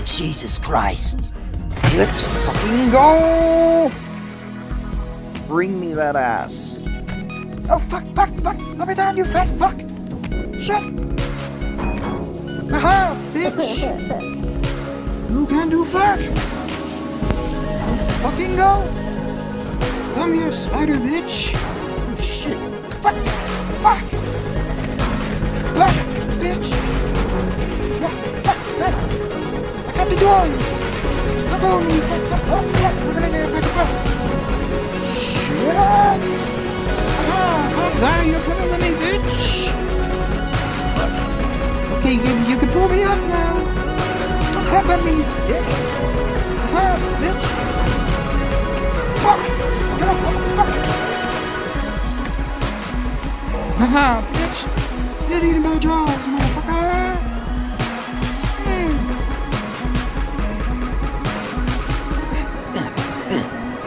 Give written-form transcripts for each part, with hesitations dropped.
Oh, Jesus Christ. Let's fucking go! Bring me that ass. Oh, fuck. Let me down, you fat fuck. Shit. Aha, bitch. You can't do fuck. Let's fucking go. Come here, spider bitch. Oh, shit. Fuck. Bitch. Fuck. I got the door. Look over me, fuck. Oh, fuck. Look at it, back up. Shit. Come down, you're coming with me, bitch. Fuck. Okay, you can pull me up now. Stop helping me, dick. Bitch. Fuck. Get up, fuck. Haha, bitch. You're eating my jaws, motherfucker.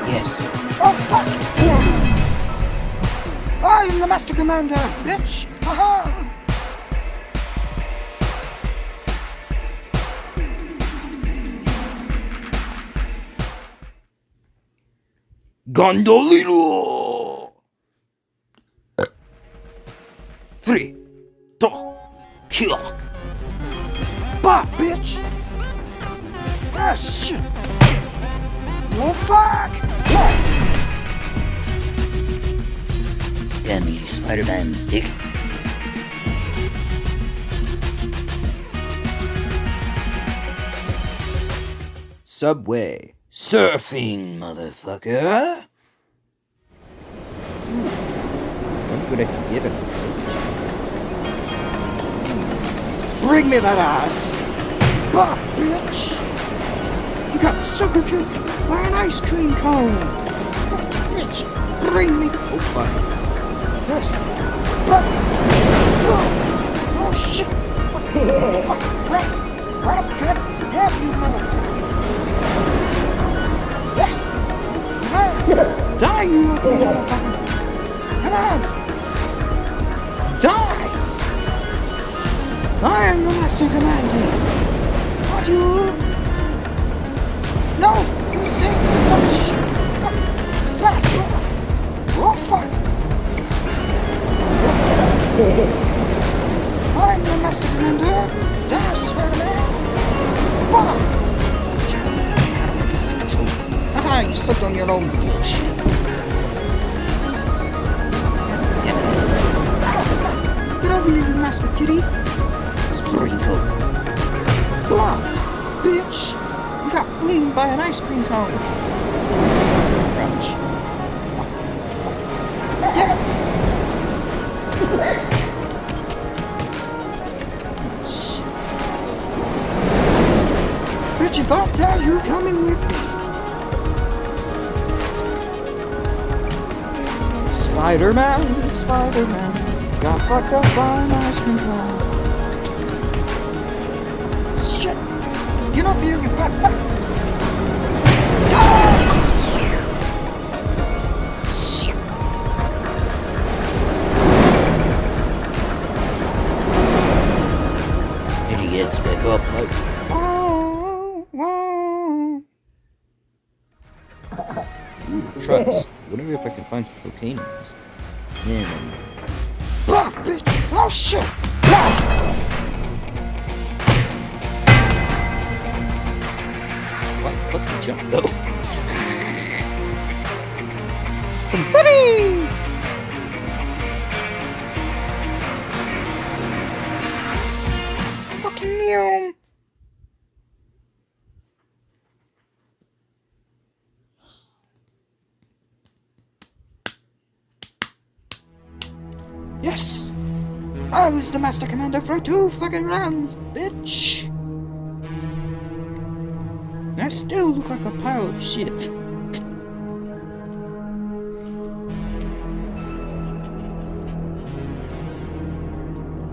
Yes. Oh, fuck. I am the Master Commander, bitch. Haha. Gondolino! 3, 2, kill! Bah, bitch! Ah, shit! Oh, fuck! Damn you, Spider-Man stick. Subway. Surfing, motherfucker! What would I give it? Bring me that ass! Bah, bitch! You got sucker kicked by an ice cream cone! Bah, bitch! Bring me... Oh, fuck. Yes! Bah! Oh, shit! Fuck! Crap! God damn you, motherfucker! Yes! Die, you motherfucker! Come on! Die! I am the Master Commander! Not you! No! You stay! Oh, shit! Fuck! Oh, fuck! I'm the Master Commander! That's Spider-Man! Bomb! Aha, you slipped on your own bullshit. Get over here, you Master Titty. Sprinkle. Blah, bitch. You got blinged by an ice cream cone. Crouch. Shit. Bitch, if I tell you coming with me. Spider-Man, got fucked up by an ice cream cone. Shit! Get up here, you fat fuck! Shit! Idiots, back up like... Ooh, trucks. Wonder if I can find cocaine in this. Man. Bah, bitch! Oh, shit! What the jump, though? Confetti! Fucking meow! Yes! I was the Master Commander for 2 fucking rounds, bitch! I still look like a pile of shit.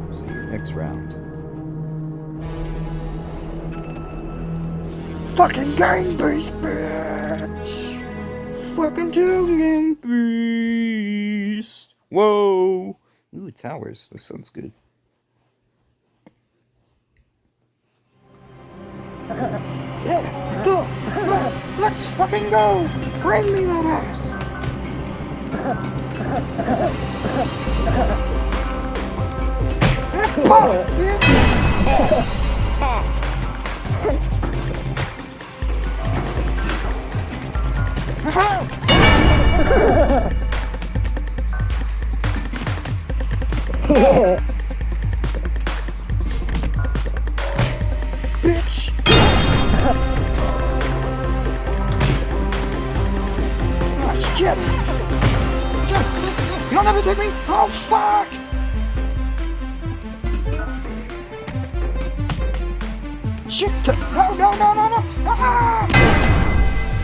See you next round. Fucking gang beast, bitch! Fucking gang beast! Whoa! Ooh, towers. This sounds good. Yeah, go. Let's fucking go. Bring me that ass. Pop, bitch. Bitch! Oh shit! You'll never take me! Oh fuck! Shit! No! Ah!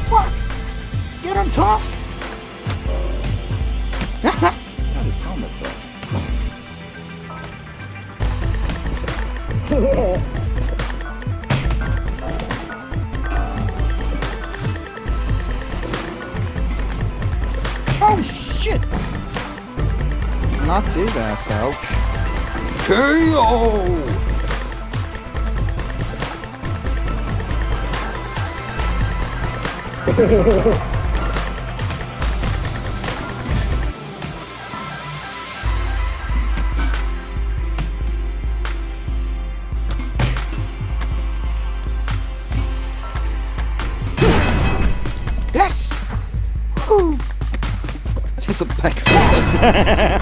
Fuck! Get him, Toss! Not his helmet, though. Oh shit! Knocked his ass out. KO! Yes! Whew. Just a backflip.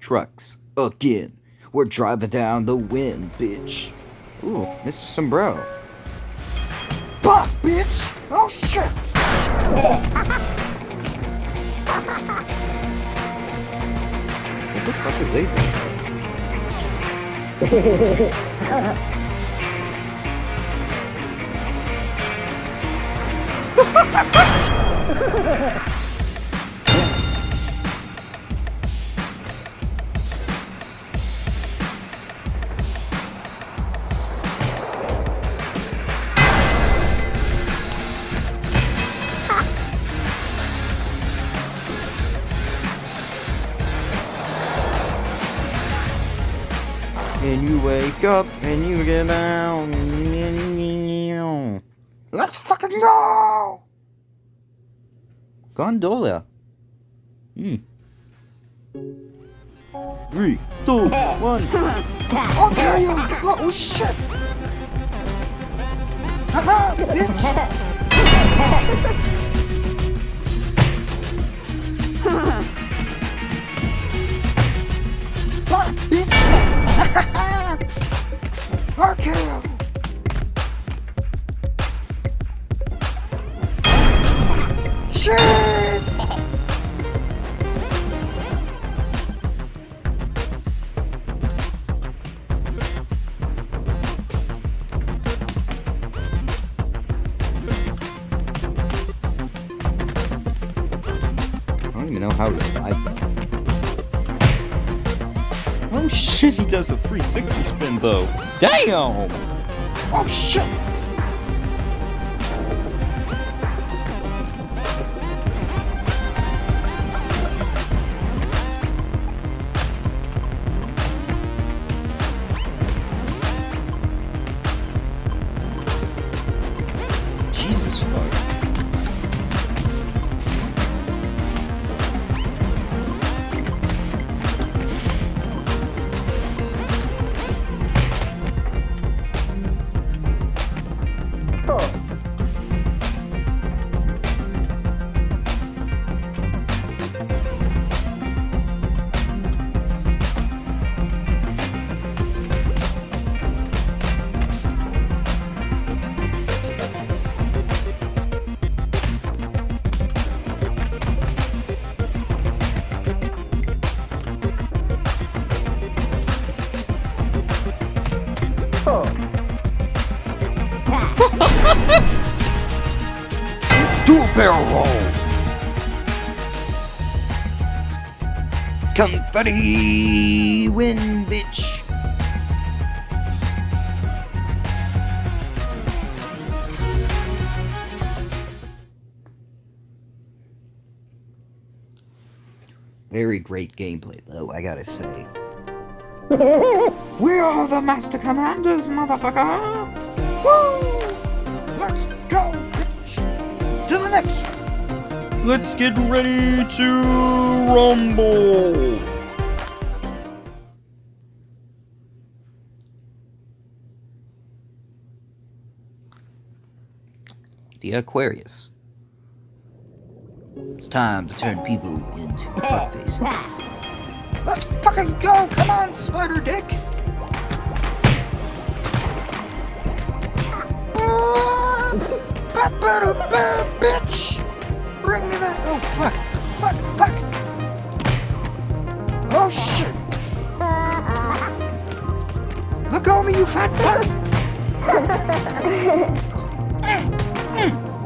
Trucks again. We're driving down the wind, bitch. Ooh, Mr. Sombrero. Pop, bitch! Oh shit! What the fuck are they doing? And you wake up and you get down. Let's fucking go! Gondola. 3, 2, 1. Okay, oh shit! Haha, bitch! Fuck, bitch! Okay. Shit! I don't even know how to survive that. Oh shit, he does a 360 spin though. Damn! Oh shit! Jesus fuck. Dual barrel roll. Confetti win, bitch. Very great gameplay, though, I gotta say. We are the Master Commanders, motherfucker! Woo! Let's go, bitch! To the next one! Let's get ready to rumble! The Aquarius. It's time to turn people into fuckfaces. Let's fucking go! Come on, Spider Dick! Bitch! Bring me that. Oh, fuck. Fuck. Oh, shit. Look over me, you fat fuck.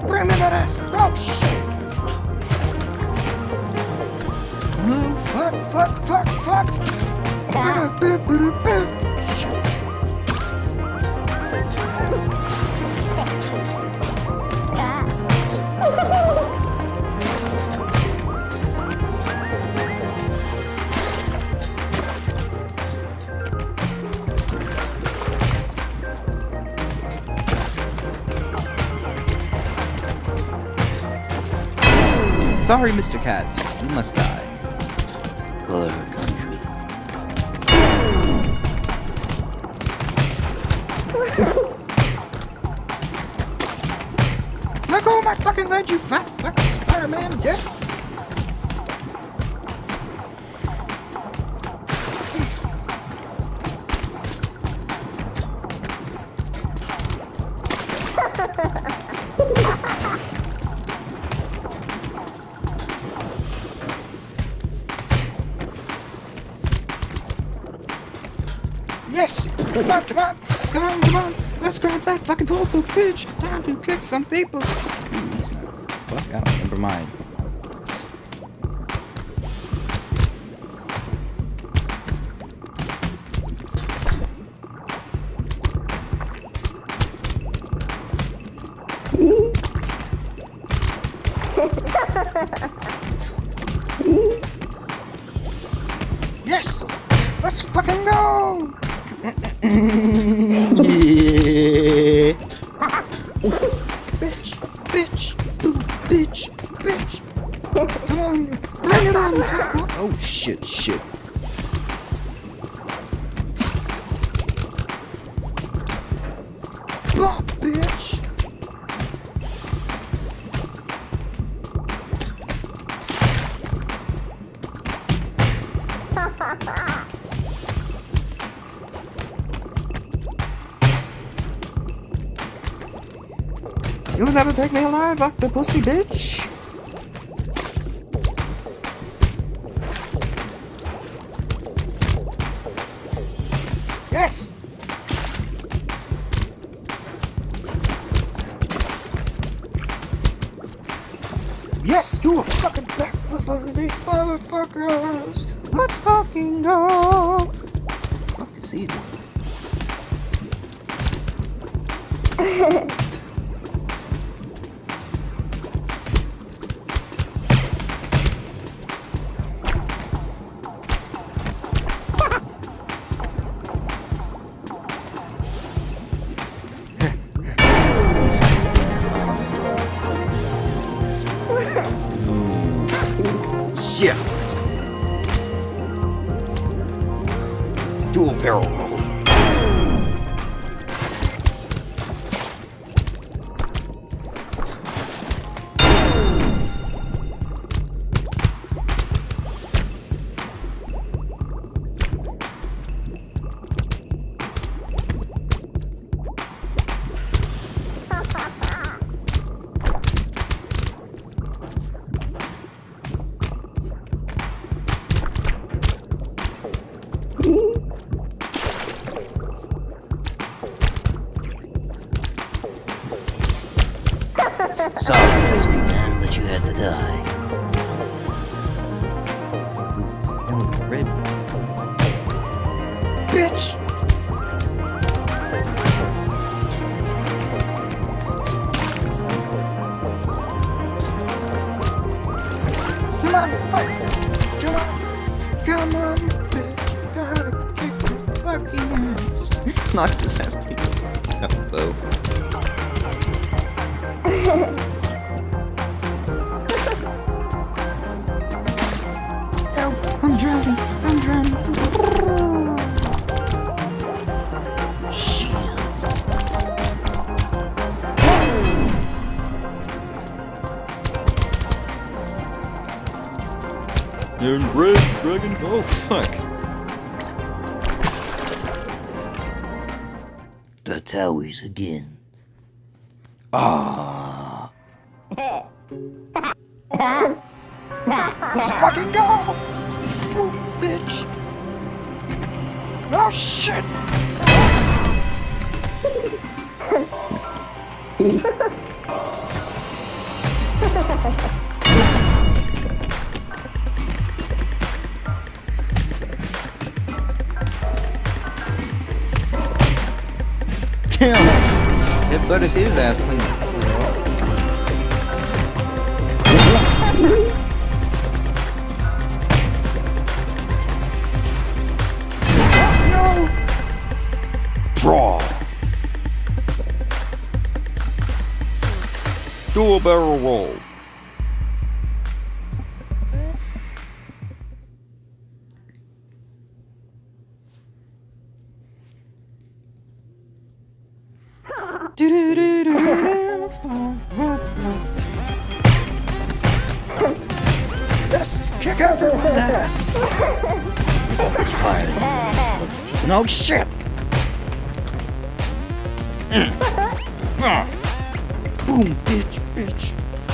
Bring me that ass. Oh, shit. Oh, fuck. Shit. Sorry, Mr. Katz, you must die. For our country. Let go of my fucking leg, you fat fucking Spider-Man dick! Yes! Come on! Let's grab that fucking poor bitch! Time to kick some people! He's not. Fuck out, never mind. Yes! Let's fucking go! Bitch! Come on! Bring it on! Oh, shit. Oh, bitch! You'll never take me alive, octopussy bitch! Yes! Yes, do a fucking backflip on these motherfuckers! Let's fucking go! Fucking see it. Shit! Dual barrel roll. knocked his ass clean. No, though. Help! I'm drowning! I'm drowning! Shit! And red dragon. Oh fuck. The Towies again. Ah. Let's fucking go! Oh, bitch! Oh shit! Damn. It butted his ass clean. No! Draw! Do a barrel roll. Let's kick everyone's ass! It's fired. No shit! Boom, bitch, bitch,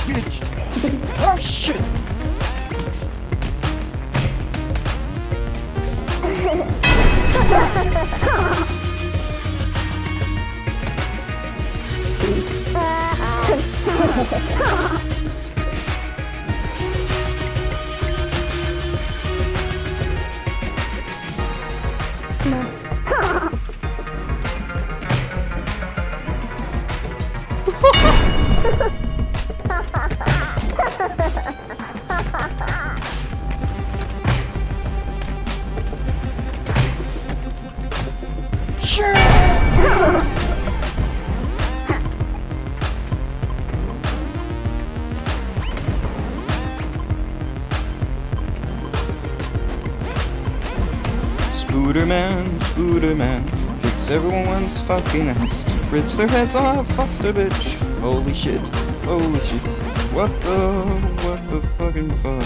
bitch! Oh shit! Spooderman, kicks everyone's fucking ass, rips their heads off, fucks the bitch. Holy shit, what the fucking fuck?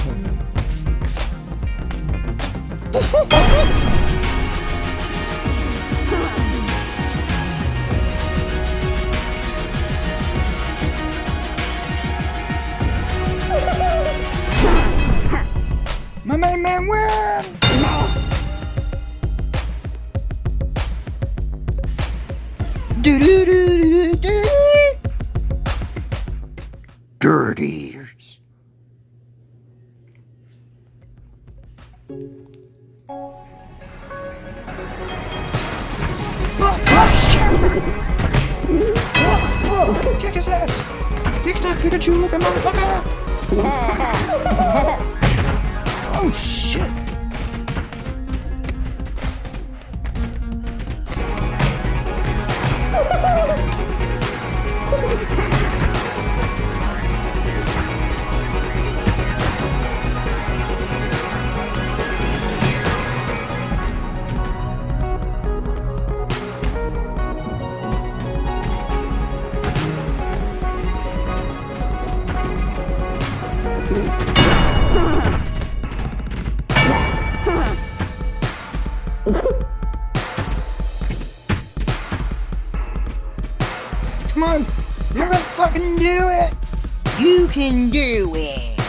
My main man win! Dirties. Whoa, kick his ass! Kick that Pikachu looking motherfucker! Oh shit! Come on! You're gonna fucking do it! You can do it!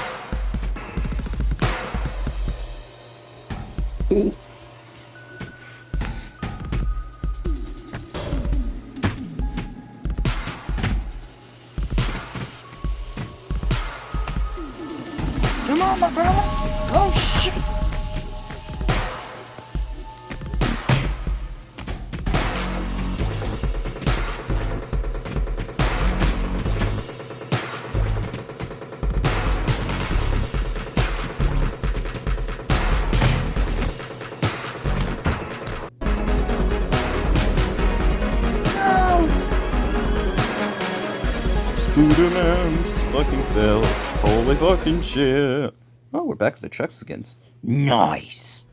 Come on, my brother! Oh shit! Scooter Man just fucking fell. Holy fucking shit. Oh, we're back at the Trexicans. Nice.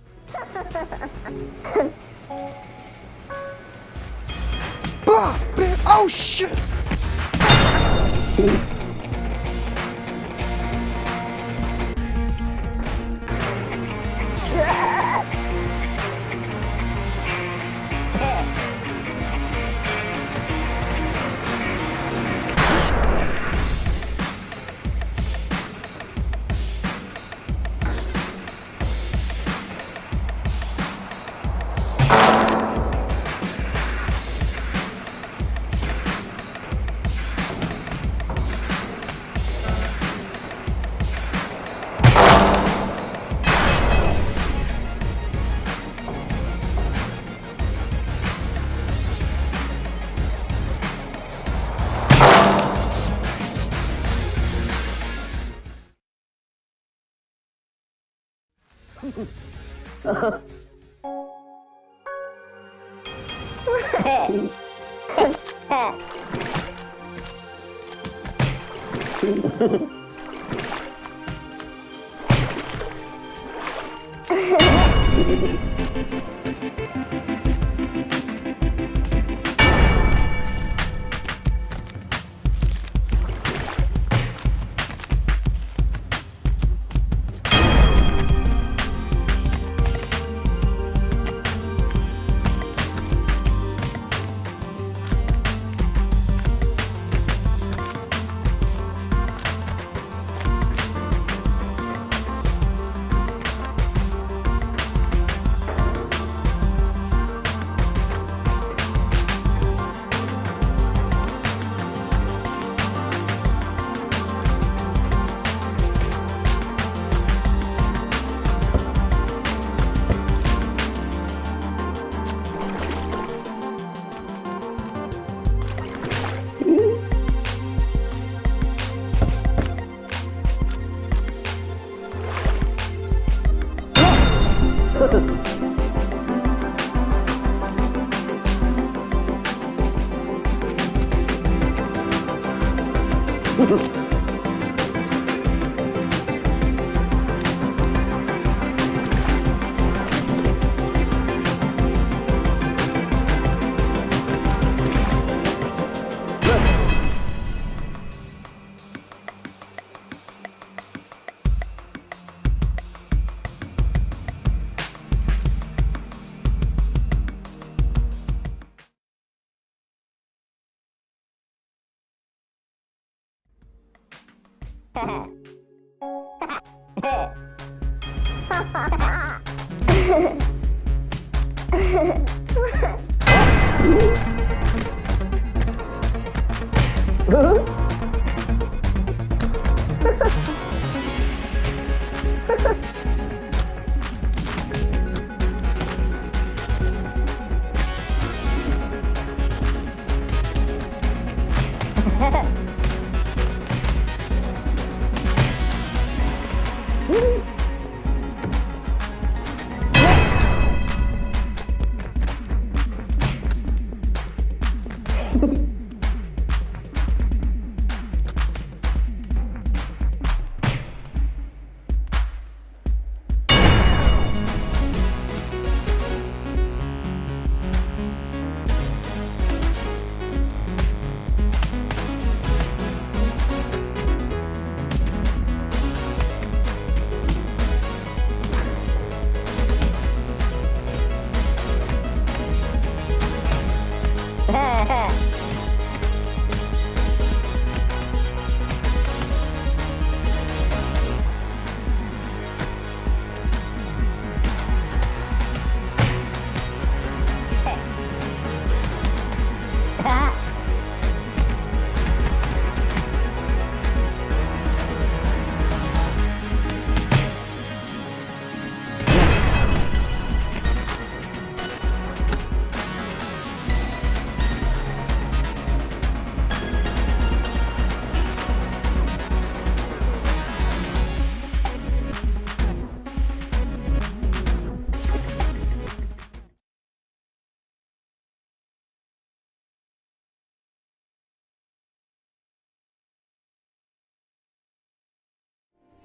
Oh shit!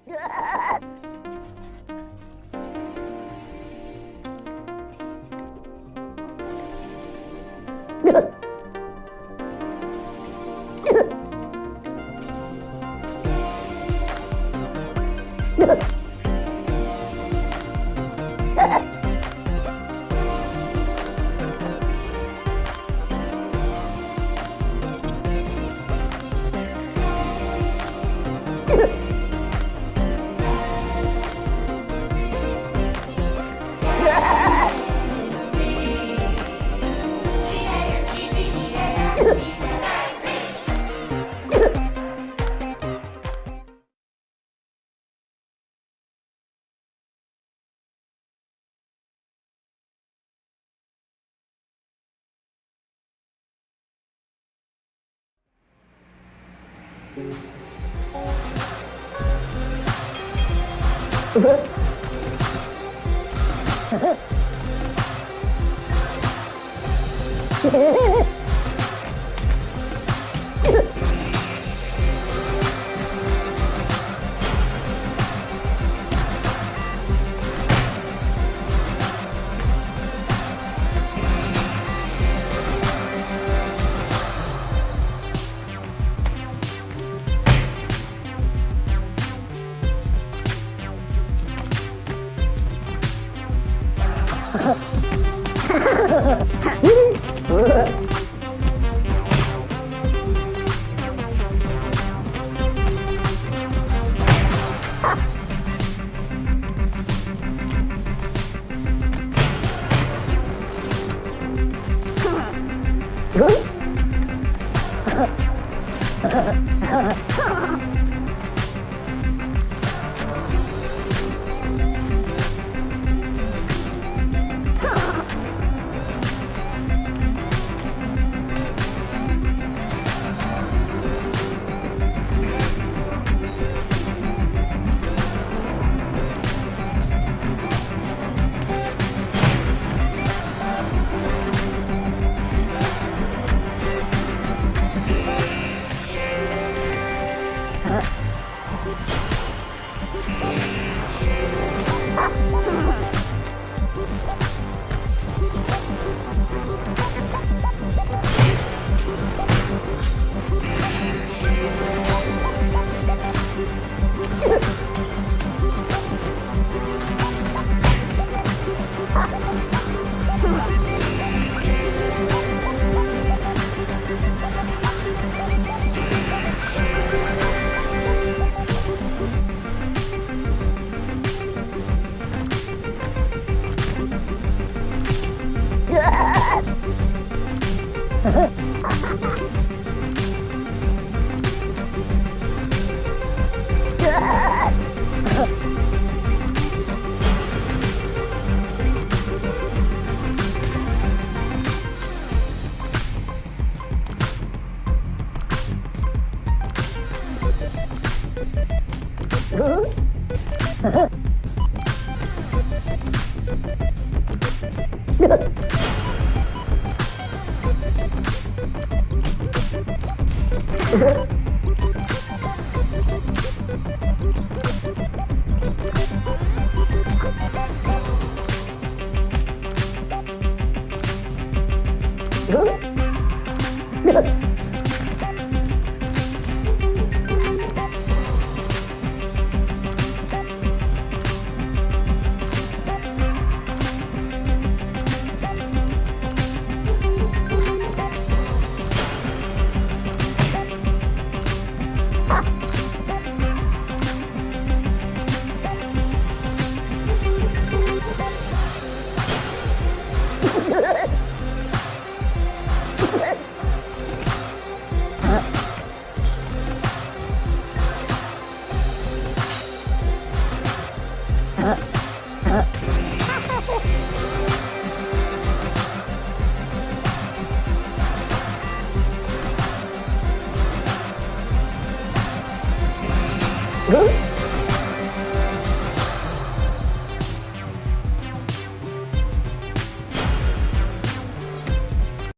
Huh?